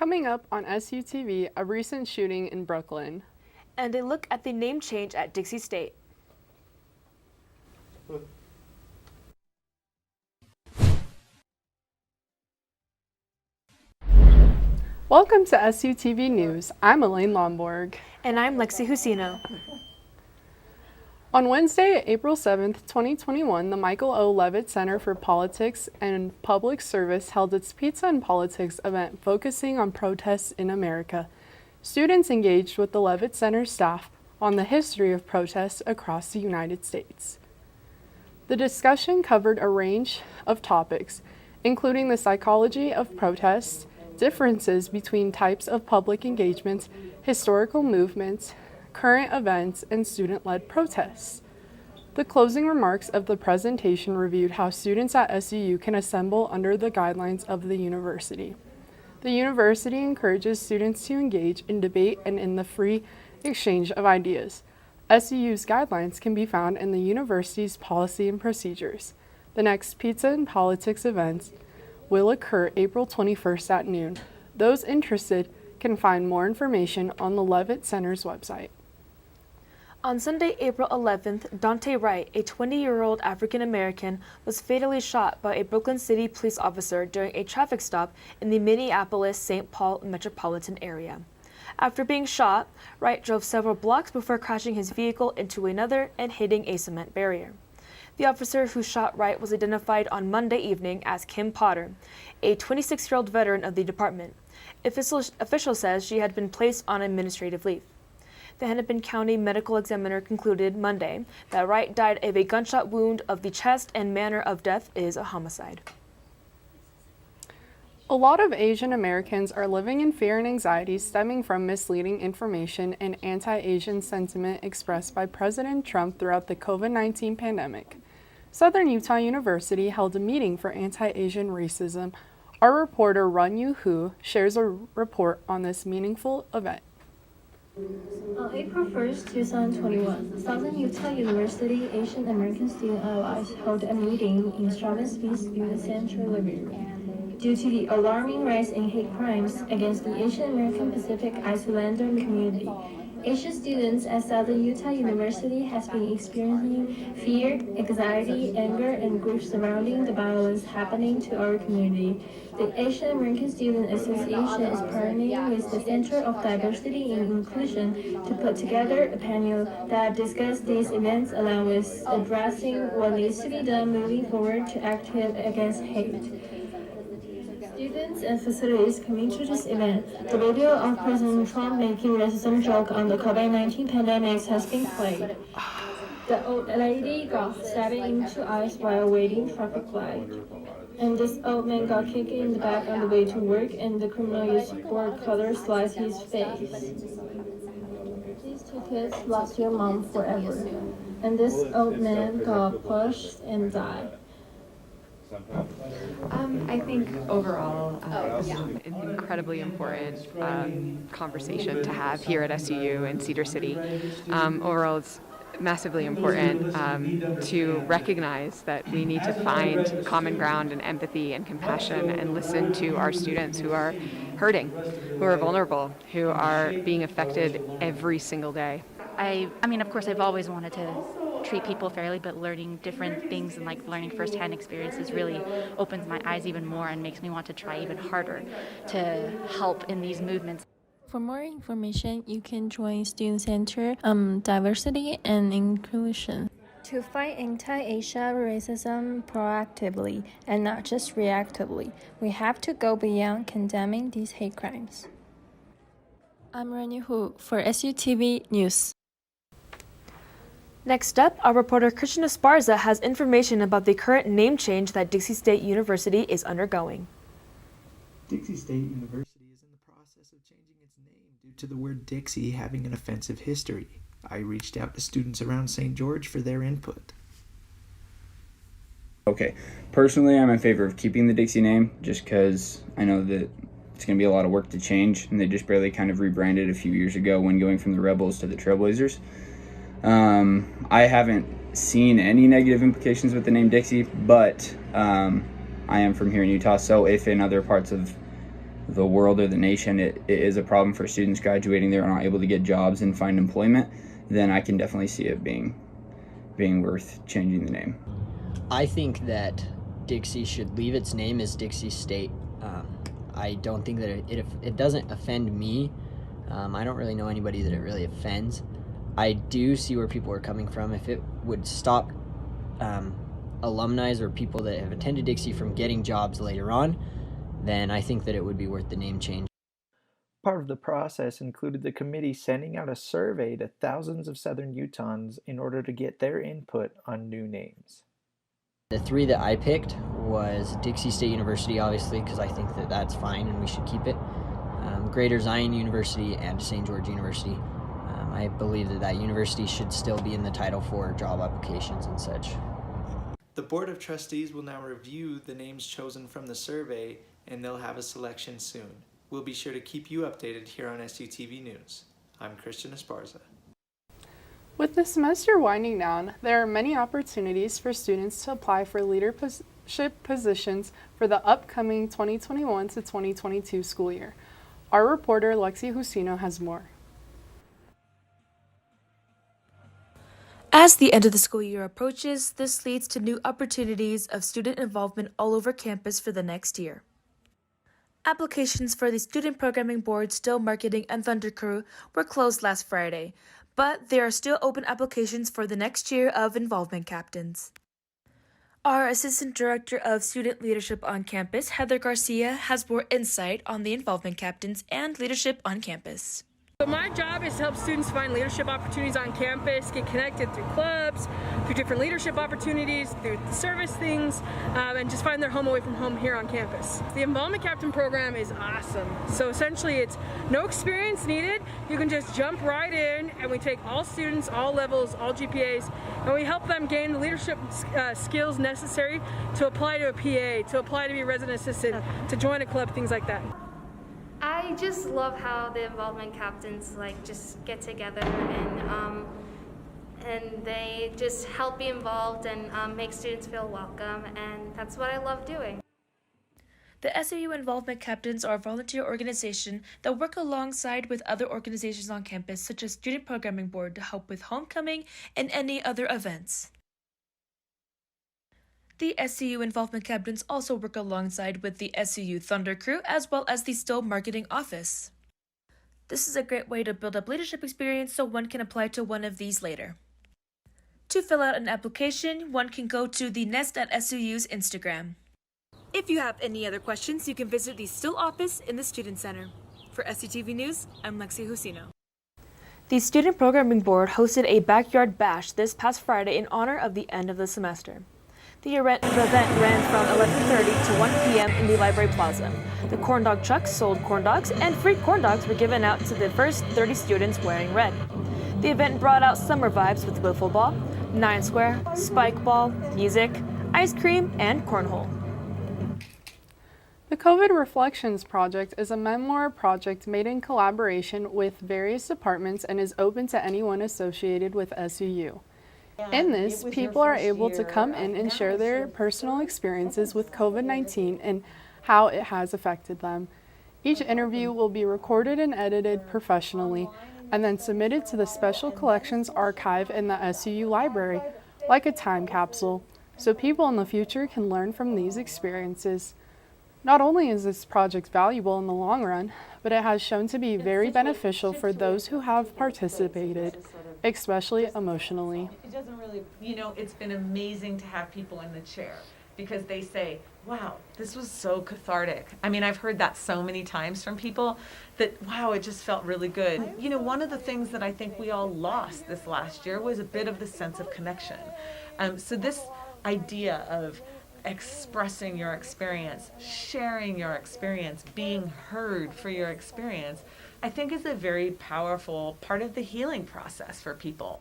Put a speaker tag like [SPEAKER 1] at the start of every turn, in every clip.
[SPEAKER 1] Coming up on SUTV, a recent shooting in Brooklyn.
[SPEAKER 2] And a look at the name change at Dixie State.
[SPEAKER 1] Welcome to SUTV News. I'm Elaine Lomborg.
[SPEAKER 2] And I'm Lexi Husino.
[SPEAKER 1] On Wednesday, April 7th, 2021, the Michael O. Levitt Center for Politics and Public Service held its Pizza and Politics event focusing on protests in America. Students engaged with the Levitt Center staff on the history of protests across the United States. The discussion covered a range of topics, including the psychology of protests, differences between types of public engagements, historical movements, current events, and student-led protests. The closing remarks of the presentation reviewed how students at SUU can assemble under the guidelines of the university. The university encourages students to engage in debate and in the free exchange of ideas. SUU's guidelines can be found in the university's policy and procedures. The next Pizza and Politics event will occur April 21st at noon. Those interested can find more information on the Levitt Center's website.
[SPEAKER 2] On Sunday, April 11th, Dante Wright, a 20-year-old African-American, was fatally shot by a Brooklyn City police officer during a traffic stop in the Minneapolis-St. Paul metropolitan area. After being shot, Wright drove several blocks before crashing his vehicle into another and hitting a cement barrier. The officer who shot Wright was identified on Monday evening as Kim Potter, a 26-year-old veteran of the department. Official says she had been placed on administrative leave. The Hennepin County Medical Examiner concluded Monday that Wright died of a gunshot wound of the chest and manner of death is a homicide.
[SPEAKER 1] A lot of Asian Americans are living in fear and anxiety stemming from misleading information and anti-Asian sentiment expressed by President Trump throughout the COVID-19 pandemic. Southern Utah University held a meeting for anti-Asian racism. Our reporter Run Yu Hu shares a report on this meaningful event.
[SPEAKER 3] On April 1st, 2021, Southern Utah University Asian American Student Allies held a meeting in Stravinsky Student Center living room. Due to the alarming rise in hate crimes against the Asian American Pacific Islander community, Asian students at Southern Utah University has been experiencing fear, anxiety, anger, and grief surrounding the violence happening to our community. The Asian American Student Association is partnering with the Center of Diversity and Inclusion to put together a panel that discusses these events along with addressing what needs to be done moving forward to act against hate. Students and facilities coming to this event, the video of President Trump making racism joke on the COVID-19 pandemic has been played. The old lady got stabbed in two eyes while waiting traffic light. And this old man got kicked in the back on the way to work, and the criminal used board cutter sliced his face. These two kids lost their mom forever, and this old man got pushed and died.
[SPEAKER 4] I think overall this is an incredibly important conversation to have here at SUU in Cedar City. Overall, it's massively important to recognize that we need to find common ground and empathy and compassion and listen to our students who are hurting, who are vulnerable, who are being affected every single day.
[SPEAKER 5] I mean, of course, I've always wanted to treat people fairly, but learning different things and learning firsthand experiences really opens my eyes even more and makes me want to try even harder to help in these movements.
[SPEAKER 3] For more information, you can join Student Center Diversity and Inclusion to fight anti-Asia racism proactively and not just reactively. We have to go beyond condemning these hate crimes. I'm Rani Hu for SUTV News.
[SPEAKER 2] Next up, our reporter Christian Esparza has information about the current name change that Dixie State University is undergoing.
[SPEAKER 6] Dixie State University is in the process of changing its name due to the word Dixie having an offensive history. I reached out to students around St. George for their input.
[SPEAKER 7] Okay, personally I'm in favor of keeping the Dixie name just because I know that it's going to be a lot of work to change, and they just barely kind of rebranded a few years ago when going from the Rebels to the Trailblazers. I haven't seen any negative implications with the name Dixie, but I am from here in Utah, so if in other parts of the world or the nation, it is a problem for students graduating there and not able to get jobs and find employment, then I can definitely see it being worth changing the name.
[SPEAKER 8] I think that Dixie should leave its name as Dixie State. I don't think that it doesn't offend me. I don't really know anybody that it really offends. I do see where people are coming from. If it would stop alumni or people that have attended Dixie from getting jobs later on, then I think that it would be worth the name change.
[SPEAKER 6] Part of the process included the committee sending out a survey to thousands of Southern Utahns in order to get their input on new names.
[SPEAKER 8] The three that I picked was Dixie State University, obviously, because I think that that's fine and we should keep it. Greater Zion University and St. George University. I believe that university should still be in the title for job applications and such.
[SPEAKER 6] The Board of Trustees will now review the names chosen from the survey, and they'll have a selection soon. We'll be sure to keep you updated here on SUTV News. I'm Christian Esparza.
[SPEAKER 1] With the semester winding down, there are many opportunities for students to apply for leadership positions for the upcoming 2021 to 2022 school year. Our reporter Lexi Husino has more.
[SPEAKER 2] As the end of the school year approaches, this leads to new opportunities of student involvement all over campus for the next year. Applications for the Student Programming Board, Still Marketing, and Thunder Crew were closed last Friday, but there are still open applications for the next year of Involvement Captains. Our Assistant Director of Student Leadership on Campus, Heather Garcia, has more insight on the Involvement Captains and leadership on campus.
[SPEAKER 9] So my job is to help students find leadership opportunities on campus, get connected through clubs, through different leadership opportunities, through service things, and just find their home away from home here on campus. The Involvement Captain program is awesome. So essentially it's no experience needed. You can just jump right in, and we take all students, all levels, all GPAs, and we help them gain the leadership skills necessary to apply to a PA, to apply to be a resident assistant, to join a club, things like that.
[SPEAKER 10] I just love how the involvement captains just get together and they just help be involved and make students feel welcome, and that's what I love doing.
[SPEAKER 2] The SAU Involvement Captains are a volunteer organization that work alongside with other organizations on campus, such as Student Programming Board, to help with homecoming and any other events. The SCU Involvement Captains also work alongside with the SCU Thunder Crew as well as the Still Marketing Office. This is a great way to build up leadership experience so one can apply to one of these later. To fill out an application, one can go to the Nest at SUU's Instagram. If you have any other questions, you can visit the Still office in the Student Center. For SUTV News, I'm Lexi Husino. The Student Programming Board hosted a backyard bash this past Friday in honor of the end of the semester. The event ran from 11:30 to 1 p.m. in the Library Plaza. The corn dog trucks sold corn dogs, and free corn dogs were given out to the first 30 students wearing red. The event brought out summer vibes with wiffle ball, 9 square, spike ball, music, ice cream, and cornhole.
[SPEAKER 1] The COVID Reflections Project is a memoir project made in collaboration with various departments and is open to anyone associated with SUU. In this, people are able to come in and share their personal experiences with COVID-19 and how it has affected them. Each interview will be recorded and edited professionally and then submitted to the Special Collections Archive in the SUU Library, like a time capsule, so people in the future can learn from these experiences. Not only is this project valuable in the long run, but it has shown to be very beneficial for those who have participated, especially emotionally.
[SPEAKER 11] It doesn't really, it's been amazing to have people in the chair because they say, wow, this was so cathartic. I mean, I've heard that so many times from people that, wow, it just felt really good. One of the things that I think we all lost this last year was a bit of the sense of connection. So this idea of expressing your experience, sharing your experience, being heard for your experience, I think is a very powerful part of the healing process for people.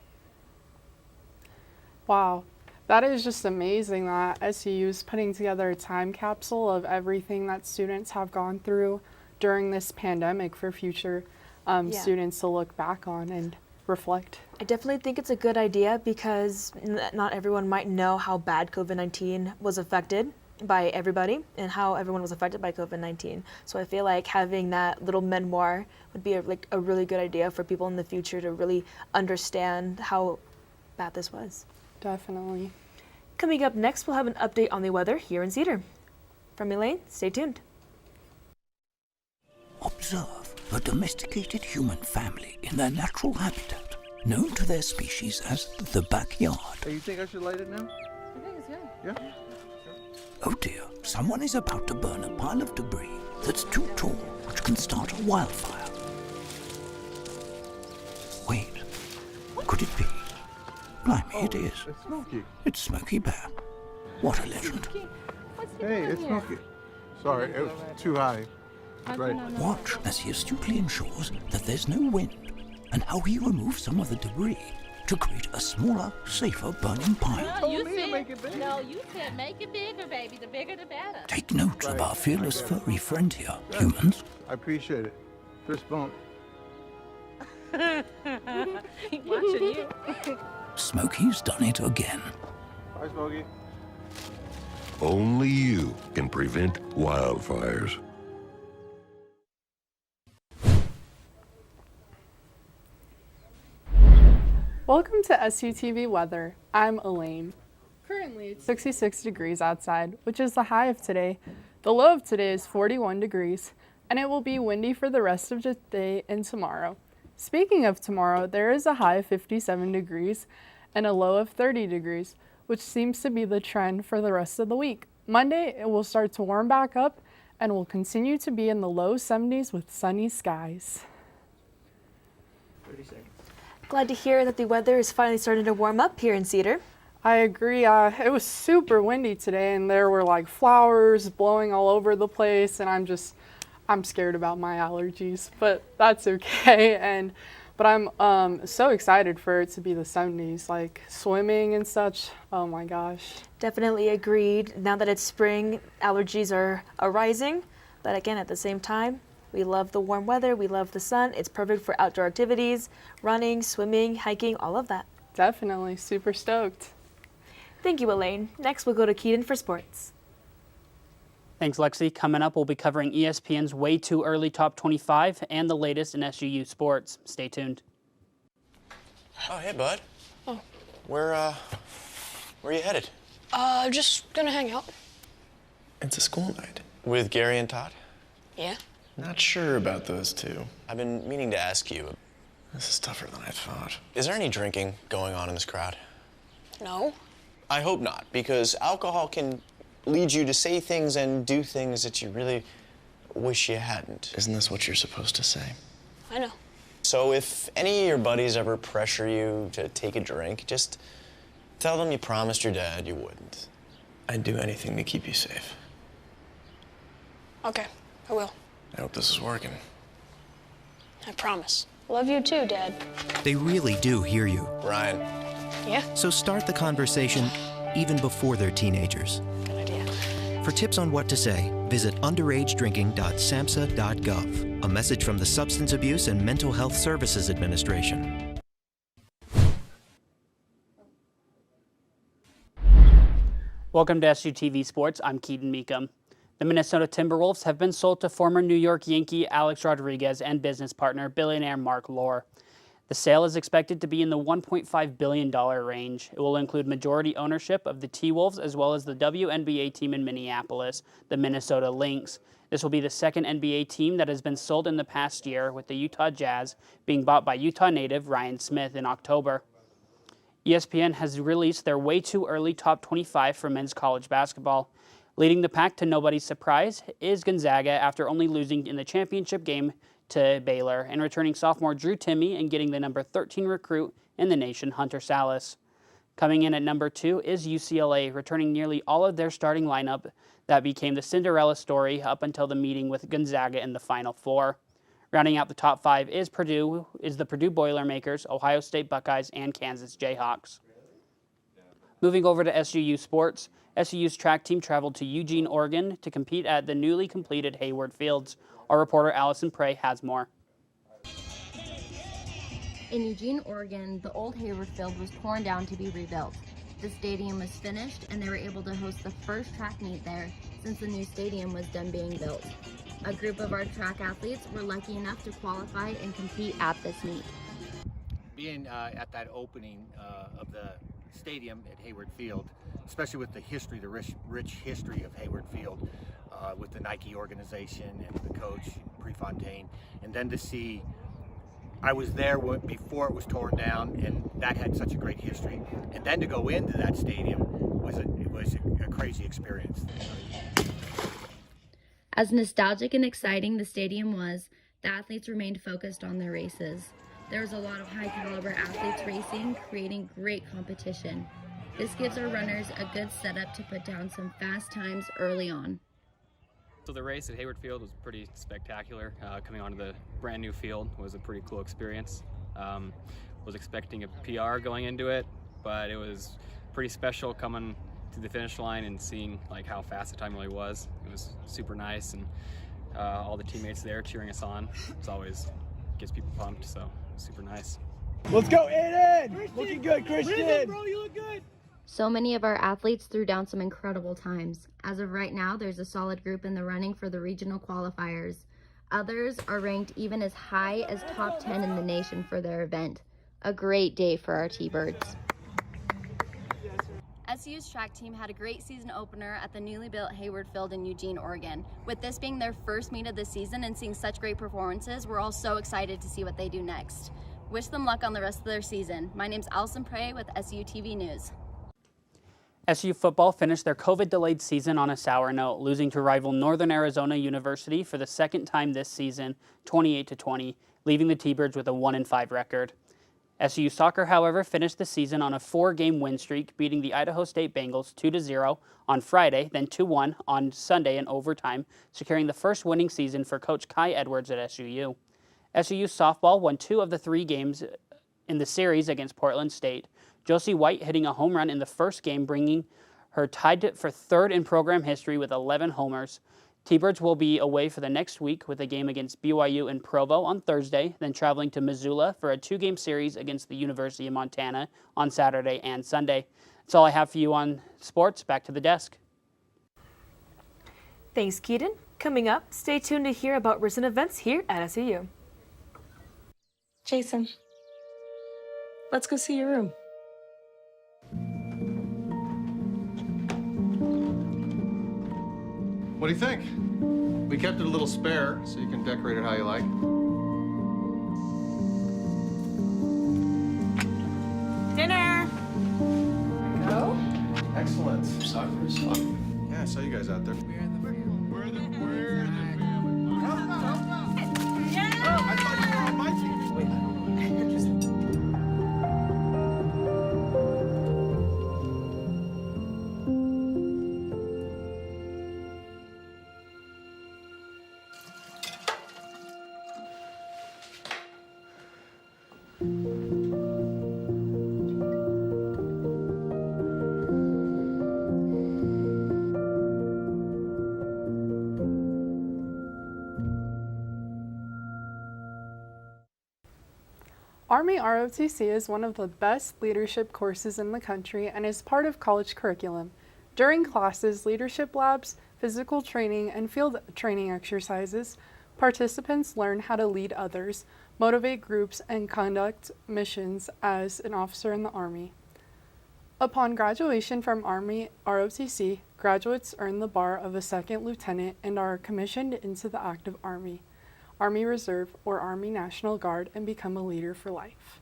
[SPEAKER 1] Wow, that is just amazing that SUU is putting together a time capsule of everything that students have gone through during this pandemic for future students to look back on and reflect.
[SPEAKER 2] I definitely think it's a good idea because not everyone might know how bad COVID-19 was affected by everybody and how everyone was affected by COVID-19. So I feel like having that little memoir would be a really good idea for people in the future to really understand how bad this was.
[SPEAKER 1] Definitely.
[SPEAKER 2] Coming up next, we'll have an update on the weather here in Cedar. From Elaine, stay tuned.
[SPEAKER 12] Observe a domesticated human family in their natural habitat, known to their species as the backyard.
[SPEAKER 13] Hey, you think I should light it now?
[SPEAKER 14] I think it's good.
[SPEAKER 13] Yeah?
[SPEAKER 12] Oh dear, someone is about to burn a pile of debris that's too tall, which can start a wildfire. Wait, could it be? Blimey, it is.
[SPEAKER 13] It's Smokey.
[SPEAKER 12] It's Smokey Bear. What a legend.
[SPEAKER 13] Hey, it's Smokey. Sorry, it was too high. Right.
[SPEAKER 12] Watch as he astutely ensures that there's no wind, and how he removes some of the debris to create a smaller, safer burning pile.
[SPEAKER 14] No, you said make it bigger, baby. The bigger the better.
[SPEAKER 12] Take note of our fearless furry friend here, humans.
[SPEAKER 13] I appreciate it. Fist bump.
[SPEAKER 14] Watching you.
[SPEAKER 12] Smokey's done it again.
[SPEAKER 13] Bye, Smokey.
[SPEAKER 15] Only you can prevent wildfires.
[SPEAKER 1] Welcome to SUTV weather. I'm Elaine. Currently, it's 66 degrees outside, which is the high of today. The low of today is 41 degrees, and it will be windy for the rest of the day and tomorrow. Speaking of tomorrow, there is a high of 57 degrees and a low of 30 degrees, which seems to be the trend for the rest of the week. Monday, it will start to warm back up and will continue to be in the low 70s with sunny skies.
[SPEAKER 6] 30 seconds.
[SPEAKER 2] Glad to hear that the weather is finally starting to warm up here in Cedar.
[SPEAKER 1] I agree. It was super windy today, and there were like flowers blowing all over the place, and I'm scared about my allergies, but that's okay. But I'm so excited for it to be the 70s, like swimming and such. Oh my gosh.
[SPEAKER 2] Definitely agreed. Now that it's spring, allergies are arising, but again, at the same time, we love the warm weather, we love the sun. It's perfect for outdoor activities, running, swimming, hiking, all of that.
[SPEAKER 1] Definitely, super stoked.
[SPEAKER 2] Thank you, Elaine. Next, we'll go to Keaton for sports.
[SPEAKER 16] Thanks, Lexi. Coming up, we'll be covering ESPN's Way Too Early Top 25 and the latest in SUU sports. Stay tuned.
[SPEAKER 17] Oh, hey, bud.
[SPEAKER 18] Oh.
[SPEAKER 17] Where are you headed?
[SPEAKER 18] Just gonna hang out.
[SPEAKER 17] It's a school night. With Gary and Todd?
[SPEAKER 18] Yeah.
[SPEAKER 17] Not sure about those two. I've been meaning to ask you. This is tougher than I thought. Is there any drinking going on in this crowd?
[SPEAKER 18] No.
[SPEAKER 17] I hope not, because alcohol can lead you to say things and do things that you really wish you hadn't. Isn't this what you're supposed to say?
[SPEAKER 18] I know.
[SPEAKER 17] So if any of your buddies ever pressure you to take a drink, just tell them you promised your dad you wouldn't. I'd do anything to keep you safe.
[SPEAKER 18] Okay, I will.
[SPEAKER 17] I hope this is working.
[SPEAKER 18] I promise. Love you too, Dad.
[SPEAKER 19] They really do hear you.
[SPEAKER 17] Ryan.
[SPEAKER 18] Yeah?
[SPEAKER 19] So start the conversation even before they're teenagers.
[SPEAKER 18] Good idea.
[SPEAKER 19] For tips on what to say, visit underagedrinking.samhsa.gov. A message from the Substance Abuse and Mental Health Services Administration.
[SPEAKER 16] Welcome to SUTV Sports. I'm Keaton Meekum. The Minnesota Timberwolves have been sold to former New York Yankee Alex Rodriguez and business partner billionaire Mark Lohr. The sale is expected to be in the $1.5 billion range. It will include majority ownership of the T-Wolves as well as the WNBA team in Minneapolis, the Minnesota Lynx. This will be the second NBA team that has been sold in the past year, with the Utah Jazz being bought by Utah native Ryan Smith in October. ESPN has released their Way Too Early Top 25 for men's college basketball. Leading the pack to nobody's surprise is Gonzaga after only losing in the championship game to Baylor, and returning sophomore Drew Timme and getting the number 13 recruit in the nation, Hunter Salas. Coming in at number 2 is UCLA, returning nearly all of their starting lineup that became the Cinderella story up until the meeting with Gonzaga in the Final Four. Rounding out the top 5 is the Purdue Boilermakers, Ohio State Buckeyes, and Kansas Jayhawks. Moving over to SUU sports, SUU's track team traveled to Eugene, Oregon to compete at the newly completed Hayward Fields. Our reporter Allison Prey has more.
[SPEAKER 20] In Eugene, Oregon, the old Hayward Field was torn down to be rebuilt. The stadium was finished and they were able to host the first track meet there since the new stadium was done being built. A group of our track athletes were lucky enough to qualify and compete at this meet.
[SPEAKER 21] Being at that opening of the stadium at Hayward Field, especially with the history, the rich history of Hayward Field, with the Nike organization and the coach Prefontaine, and then to see, I was there before it was torn down, and that had such a great history, and then to go into that stadium was a crazy experience.
[SPEAKER 20] As nostalgic and exciting the stadium was, the athletes remained focused on their races. There was a lot of high-caliber athletes racing, creating great competition. This gives our runners a good setup to put down some fast times early on.
[SPEAKER 22] So the race at Hayward Field was pretty spectacular. Coming onto the brand new field was a pretty cool experience. Was expecting a PR going into it, but it was pretty special coming to the finish line and seeing like how fast the time really was. It was super nice, and all the teammates there cheering us on. It's always gets people pumped, so super nice.
[SPEAKER 23] Let's go, Aiden! Looking good, Christian! Bro, you look good!
[SPEAKER 20] So many of our athletes threw down some incredible times. As of right now, there's a solid group in the running for the regional qualifiers. Others are ranked even as high as top 10 in the nation for their event. A great day for our T-Birds. SU's track team had a great season opener at the newly built Hayward Field in Eugene, Oregon. With this being their first meet of the season and seeing such great performances, we're all so excited to see what they do next. Wish them luck on the rest of their season. My name's Allison Prey with SUTV News.
[SPEAKER 16] SU football finished their COVID-delayed season on a sour note, losing to rival Northern Arizona University for the second time this season, 28-20, leaving the T-Birds with a 1-5 record. SU soccer, however, finished the season on a 4-game win streak, beating the Idaho State Bengals 2-0 on Friday, then 2-1 on Sunday in overtime, securing the first winning season for Coach Kai Edwards at SUU. SUU softball won 2 of the 3 games in the series against Portland State. Josie White hitting a home run in the first game, bringing her tied for 3rd in program history with 11 homers. T-Birds will be away for the next week with a game against BYU in Provo on Thursday, then traveling to Missoula for a 2-game series against the University of Montana on Saturday and Sunday. That's all I have for you on sports. Back to the desk.
[SPEAKER 2] Thanks, Keaton. Coming up, stay tuned to hear about recent events here at SUU.
[SPEAKER 24] Jason, let's go see your room.
[SPEAKER 13] What do you think? We kept it a little spare, so you can decorate it how you like.
[SPEAKER 24] Dinner! Go?
[SPEAKER 13] Excellent. Soccer is fun. Yeah, I saw you guys out there. We're the family. We're the family.
[SPEAKER 24] Yeah!
[SPEAKER 13] Oh, I thought you were on my team. Wait.
[SPEAKER 1] Army ROTC is one of the best leadership courses in the country and is part of college curriculum. During classes, leadership labs, physical training, and field training exercises, participants learn how to lead others, motivate groups, and conduct missions as an officer in the Army. Upon graduation from Army ROTC, graduates earn the bar of a second lieutenant and are commissioned into the active Army, Army Reserve, or Army National Guard, and become a leader for life.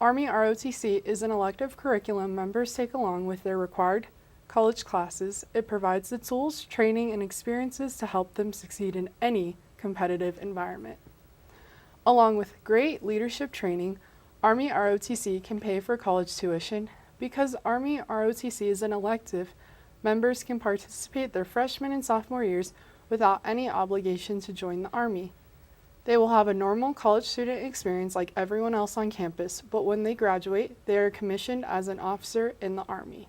[SPEAKER 1] Army ROTC is an elective curriculum members take along with their required college classes. It provides the tools, training, and experiences to help them succeed in any competitive environment. Along with great leadership training, Army ROTC can pay for college tuition. Because Army ROTC is an elective, members can participate their freshman and sophomore years without any obligation to join the Army. They will have a normal college student experience like everyone else on campus, but when they graduate, they are commissioned as an officer in the Army.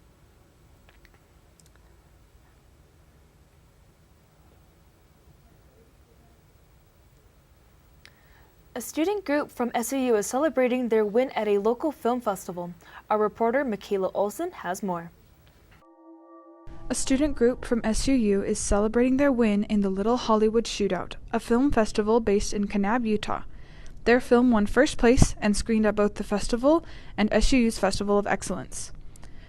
[SPEAKER 2] A student group from SUU is celebrating their win at a local film festival. Our reporter Michaela Olson has more.
[SPEAKER 3] A student group from SUU is celebrating their win in the Little Hollywood Shootout, a film festival based in Kanab, Utah. Their film won first place and screened at both the festival and SUU's Festival of Excellence.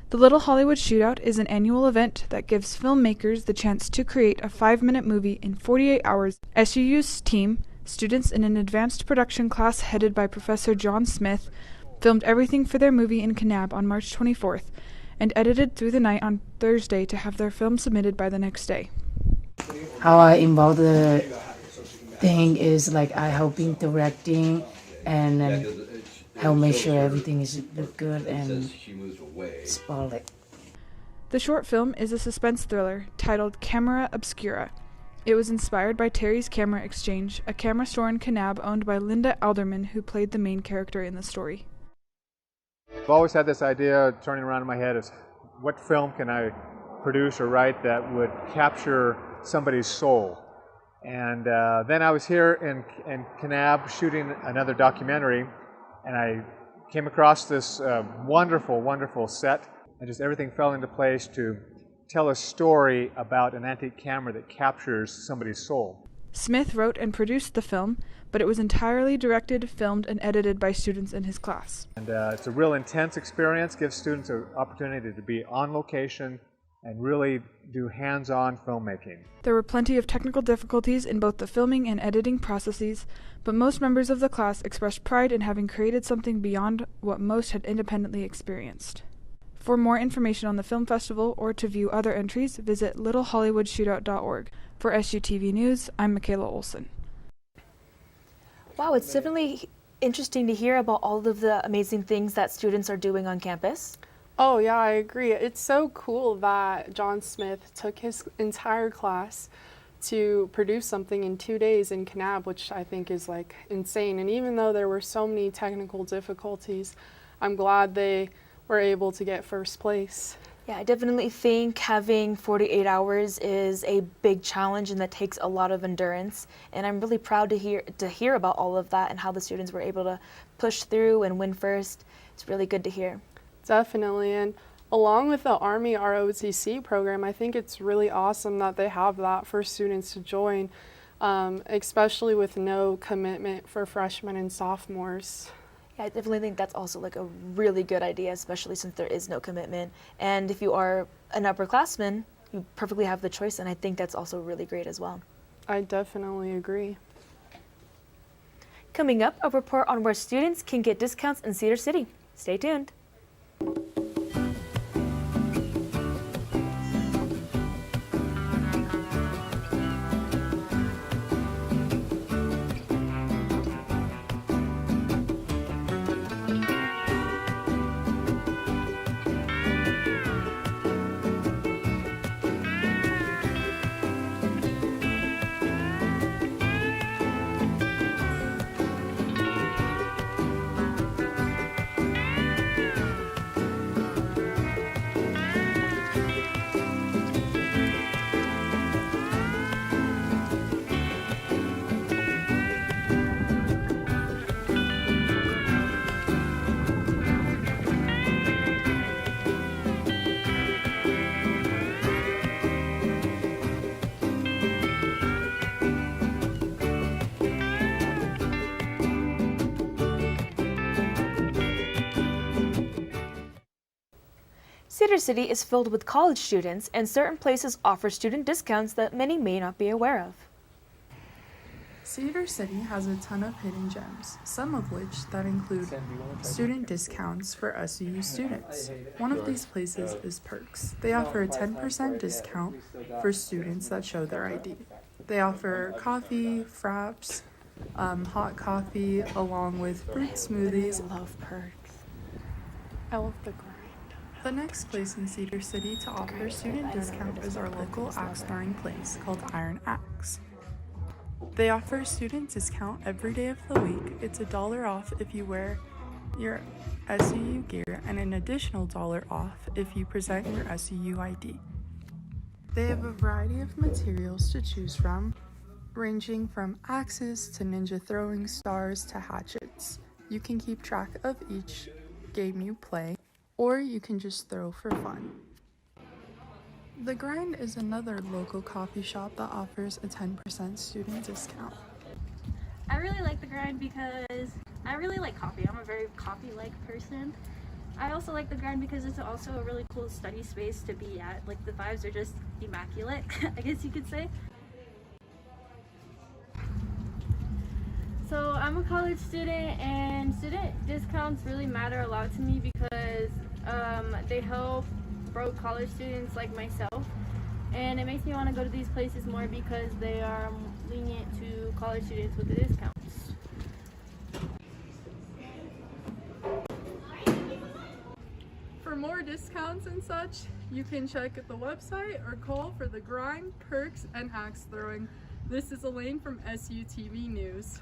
[SPEAKER 3] The Little Hollywood Shootout is an annual event that gives filmmakers the chance to create a 5-minute movie in 48 hours. SUU's team, students in an advanced production class headed by Professor John Smith, filmed everything for their movie in Kanab on March 24th and edited through the night on Thursday to have their film submitted by the next day.
[SPEAKER 4] How I involve the thing is like I helping directing and help make sure everything is look good and spoil it.
[SPEAKER 3] The short film is a suspense thriller titled Camera Obscura. It was inspired by Terry's Camera Exchange, a camera store in Kanab owned by Linda Alderman, who played the main character in the story.
[SPEAKER 5] I've always had this idea turning around in my head is what film can I produce or write that would capture somebody's soul. And then I was here in Kanab shooting another documentary, and I came across this wonderful, wonderful set, and just everything fell into place to tell a story about an antique camera that captures somebody's soul.
[SPEAKER 3] Smith wrote and produced the film, but it was entirely directed, filmed, and edited by students in his class.
[SPEAKER 5] And it's a real intense experience, gives students an opportunity to be on location and really do hands-on filmmaking.
[SPEAKER 3] There were plenty of technical difficulties in both the filming and editing processes, but most members of the class expressed pride in having created something beyond what most had independently experienced. For more information on the film festival or to view other entries, visit littlehollywoodshootout.org. For SUTV News, I'm Michaela Olson.
[SPEAKER 2] Wow, it's definitely interesting to hear about all of the amazing things that students are doing on campus.
[SPEAKER 1] Oh yeah, I agree. It's so cool that John Smith took his entire class to produce something in 2 days in Kanab, which I think is like insane. And even though there were so many technical difficulties, I'm glad they were able to get first place.
[SPEAKER 2] Yeah, I definitely think having 48 hours is a big challenge and that takes a lot of endurance. And I'm really proud to hear about all of that and how the students were able to push through and win first. It's really good to hear.
[SPEAKER 1] Definitely, and along with the Army ROTC program, I think it's really awesome that they have that for students to join, especially with no commitment for freshmen and sophomores.
[SPEAKER 2] Yeah, I definitely think that's also like a really good idea, especially since there is no commitment. And if you are an upperclassman, you perfectly have the choice, and I think that's also really great as well.
[SPEAKER 1] I definitely agree.
[SPEAKER 2] Coming up, a report on where students can get discounts in Cedar City. Stay tuned. Cedar City is filled with college students, and certain places offer student discounts that many may not be aware of.
[SPEAKER 1] Cedar City has a ton of hidden gems, some of which that include student discounts for SUU students. One of these places is Perks. They offer a 10% discount for students that show their ID. They offer coffee, fraps, hot coffee, along with fruit smoothies.
[SPEAKER 2] I love Perks.
[SPEAKER 1] I love the grind. The next place in Cedar City to offer student discount is our local axe throwing place called Iron Axe. They offer a student discount every day of the week. It's $1 off if you wear your SUU gear and an additional $1 off if you present your SUU ID. They have a variety of materials to choose from, ranging from axes to ninja throwing stars to hatchets. You can keep track of each game you play, or you can just throw for fun. The Grind is another local coffee shop that offers a 10% student discount.
[SPEAKER 7] I really like the Grind because I really like coffee. I'm a very coffee-like person. I also like the Grind because it's also a really cool study space to be at. Like, the vibes are just immaculate, I guess you could say. So I'm a college student, and student discounts really matter a lot to me because they help broke college students like myself, and it makes me want to go to these places more because they are lenient to college students with the discounts.
[SPEAKER 1] For more discounts and such, you can check the website or call for the Grind, perks, and axe throwing. This is Elaine from SUTV News.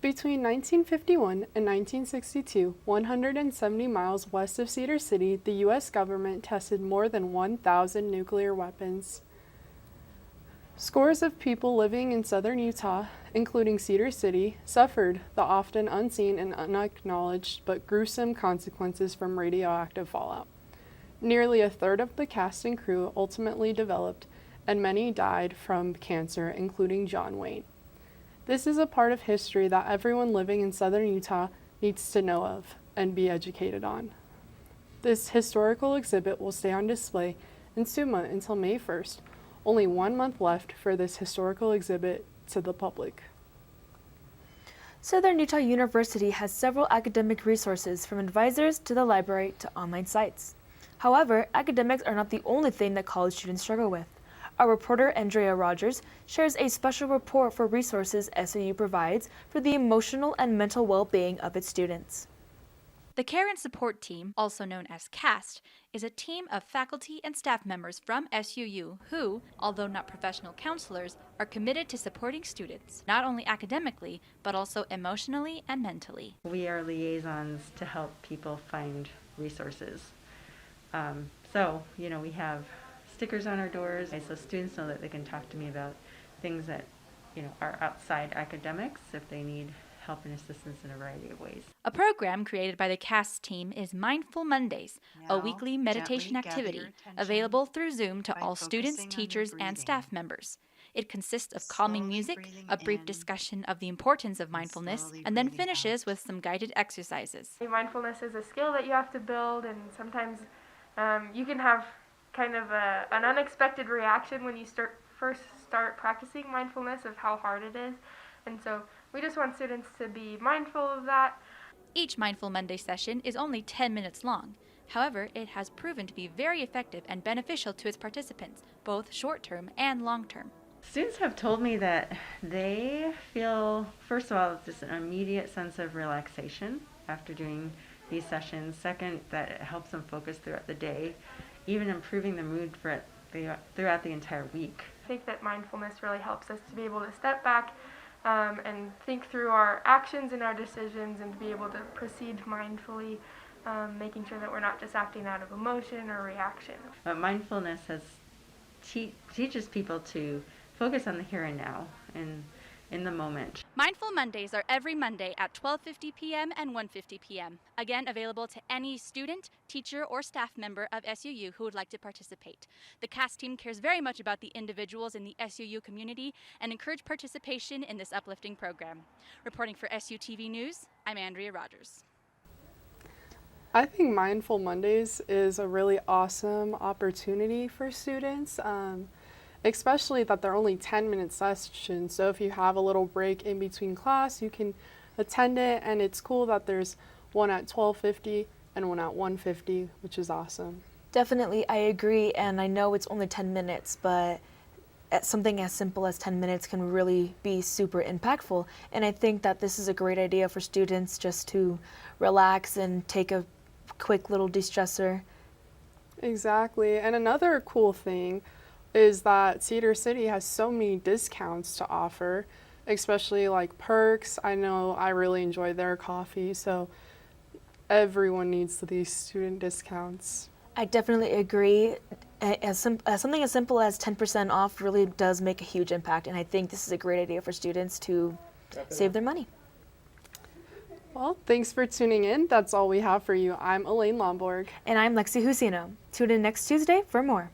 [SPEAKER 1] Between 1951 and 1962, 170 miles west of Cedar City, the U.S. government tested more than 1,000 nuclear weapons. Scores of people living in southern Utah, including Cedar City, suffered the often unseen and unacknowledged but gruesome consequences from radioactive fallout. Nearly a third of the cast and crew ultimately developed, and many died from cancer, including John Wayne. This is a part of history that everyone living in southern Utah needs to know of and be educated on. This historical exhibit will stay on display in Suma until May 1st, only 1 month left for this historical exhibit to the public.
[SPEAKER 2] Southern Utah University has several academic resources, from advisors to the library to online sites. However, academics are not the only thing that college students struggle with. Our reporter Andrea Rogers shares a special report for resources SUU provides for the emotional and mental well-being of its students.
[SPEAKER 8] The Care and Support Team, also known as CAST, is a team of faculty and staff members from SUU who, although not professional counselors, are committed to supporting students, not only academically, but also emotionally and mentally.
[SPEAKER 9] We are liaisons to help people find resources. We have stickers on our doors, so students know that they can talk to me about things that, are outside academics if they need help and assistance in a variety of ways.
[SPEAKER 8] A program created by the CAST team is Mindful Mondays, a weekly meditation activity available through Zoom to all students, teachers, and staff members. It consists of calming music, a brief discussion of the importance of mindfulness, and then finishes with some guided exercises.
[SPEAKER 10] Mindfulness is a skill that you have to build, and sometimes you can have kind of an unexpected reaction when you first start practicing mindfulness of how hard it is. And so we just want students to be mindful of that.
[SPEAKER 8] Each Mindful Monday session is only 10 minutes long. However, it has proven to be very effective and beneficial to its participants, both short-term and long-term.
[SPEAKER 9] Students have told me that they feel, first of all, just an immediate sense of relaxation after doing these sessions. Second, that it helps them focus throughout the day, even improving the mood throughout the entire week.
[SPEAKER 10] I think that mindfulness really helps us to be able to step back and think through our actions and our decisions, and to be able to proceed mindfully, making sure that we're not just acting out of emotion or reaction.
[SPEAKER 9] But mindfulness teaches people to focus on the here and now and in the moment.
[SPEAKER 8] Mindful Mondays are every Monday at 12:50 p.m. and 1:50 p.m. Again, available to any student, teacher, or staff member of SUU who would like to participate. The CAST team cares very much about the individuals in the SUU community and encourage participation in this uplifting program. Reporting for SUTV News, I'm Andrea Rogers.
[SPEAKER 1] I think Mindful Mondays is a really awesome opportunity for students. Especially that they're only 10-minute sessions, so if you have a little break in between class, you can attend it, and it's cool that there's one at 12:50 and one at 1:50, which is awesome.
[SPEAKER 2] Definitely, I agree, and I know it's only 10 minutes, but something as simple as 10 minutes can really be super impactful, and I think that this is a great idea for students just to relax and take a quick little de-stressor.
[SPEAKER 1] Exactly, and another cool thing is that Cedar City has so many discounts to offer, especially like perks. I know I really enjoy their coffee, so everyone needs these student discounts.
[SPEAKER 2] I definitely agree. Something as simple as 10% off really does make a huge impact, and I think this is a great idea for students to save their money.
[SPEAKER 1] Well, thanks for tuning in. That's all we have for you. I'm Elaine Lomborg.
[SPEAKER 2] And I'm Lexi Husino. Tune in next Tuesday for more.